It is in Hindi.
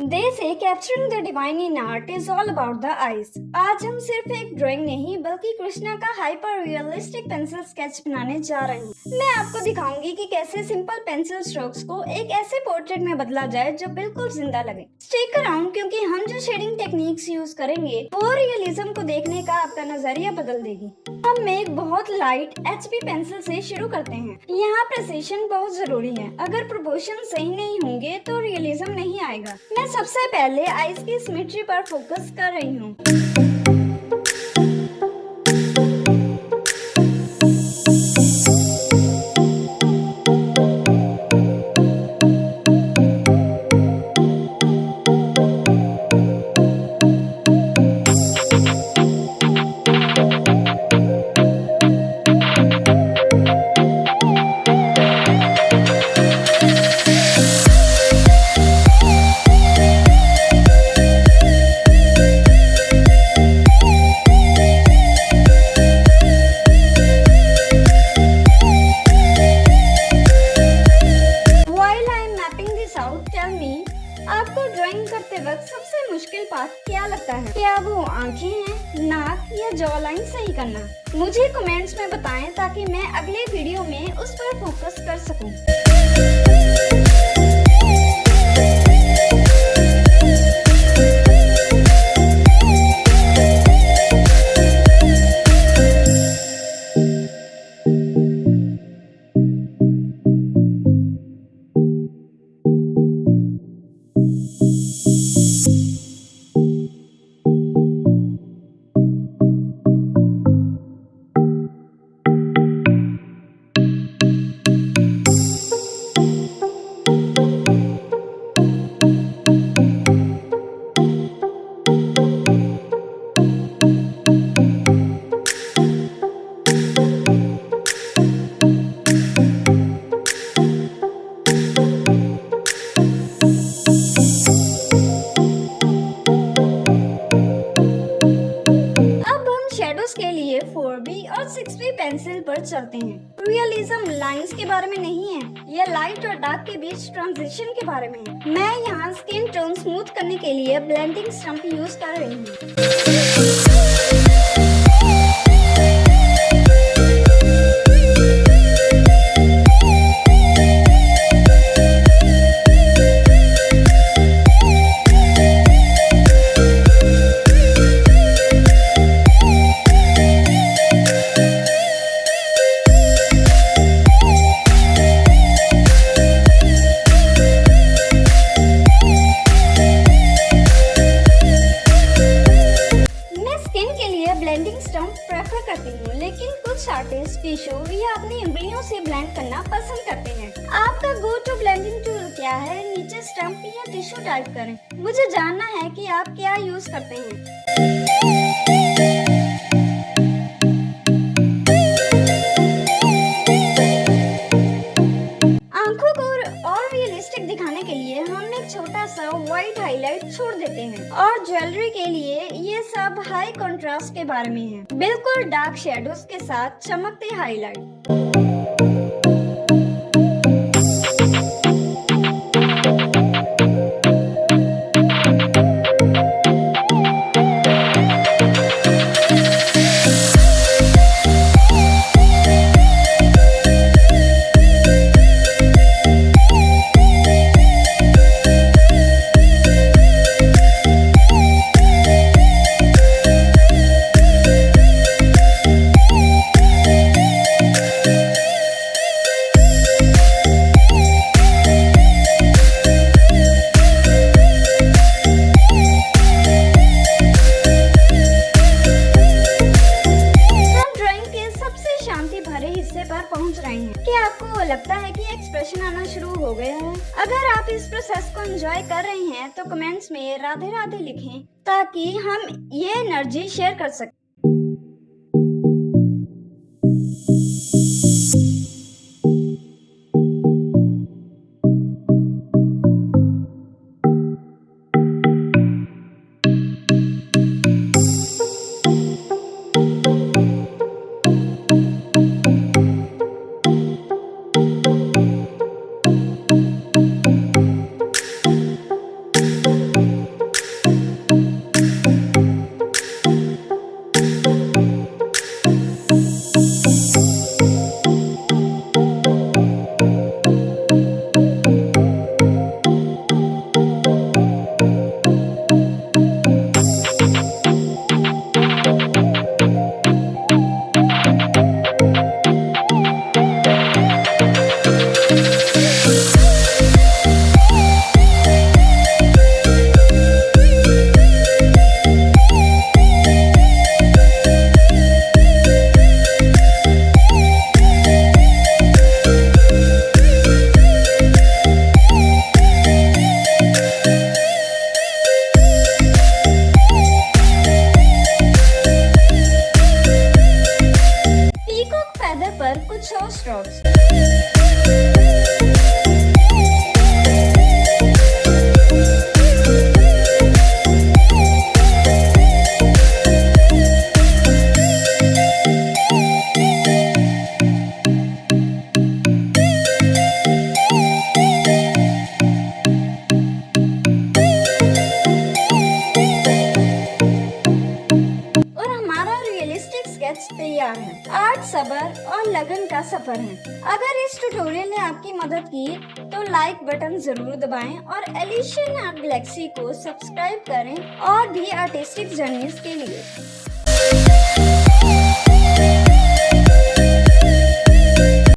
दे से capturing the divine in art is all about the eyes. आज हम सिर्फ एक ड्राइंग नहीं बल्कि कृष्णा का हाइपर रियलिस्टिक पेंसिल स्केच बनाने जा रहे हैं। मैं आपको दिखाऊंगी कि कैसे सिंपल पेंसिल स्ट्रोक्स को एक ऐसे पोर्ट्रेट में बदला जाए जो बिल्कुल जिंदा लगे। स्टिक अराउंड क्योंकि हम जो शेडिंग टेक्निक्स यूज करेंगे वो रियलिज्म को देखने का आपका नजरिया बदल देगी। हम एक बहुत लाइट HB पेंसिल से शुरू करते हैं। यहाँ प्रिसिशन बहुत जरूरी है। अगर प्रोपोर्शन सही नहीं होंगे तो रियलिज्म नहीं आएगा। मैं सबसे पहले आईज की सिमेट्री पर फोकस कर रही हूँ। आपको ड्राइंग करते वक्त सबसे मुश्किल पार्ट क्या लगता है? क्या वो आंखें हैं, नाक या जॉ लाइन सही करना? मुझे कमेंट्स में बताएं ताकि मैं अगले वीडियो में उस पर फोकस कर सकूं। के लिए 4B और 6B पेंसिल पर चलते हैं। रियलिज्म लाइंस के बारे में नहीं है, यह लाइट और डार्क के बीच ट्रांजिशन के बारे में है। मैं यहाँ स्किन टोन स्मूथ करने के लिए ब्लेंडिंग स्टम्प यूज कर रही हूँ। ब्लेंडिंग स्टम्प प्रेफर करती हूँ, लेकिन कुछ आर्टिस्ट टिश्यू या अपनी उंगलियों से ब्लेंड करना पसंद करते हैं। आपका गो टू ब्लेंडिंग टूल क्या है? नीचे स्टम्प या टिश्यू टाइप करें। मुझे जानना है कि आप क्या यूज करते हैं। दिखाने के लिए हम एक छोटा सा व्हाइट हाईलाइट छोड़ देते हैं और ज्वेलरी के लिए ये सब हाई कंट्रास्ट के बारे में है, बिल्कुल डार्क शेडोज के साथ चमकते हाईलाइट। पहुंच रहे हैं। क्या आपको लगता है कि एक्सप्रेशन आना शुरू हो गया है? अगर आप इस प्रोसेस को एंजॉय कर रहे हैं तो कमेंट्स में राधे राधे लिखें ताकि हम ये एनर्जी शेयर कर सकें। स्केच तैयार है। आर्ट सब्र और लगन का सफर है। अगर इस ट्यूटोरियल ने आपकी मदद की तो लाइक बटन जरूर दबाएं और एलिशन आर्ट गैलेक्सी को सब्सक्राइब करें और भी आर्टिस्टिक जर्नीज के लिए।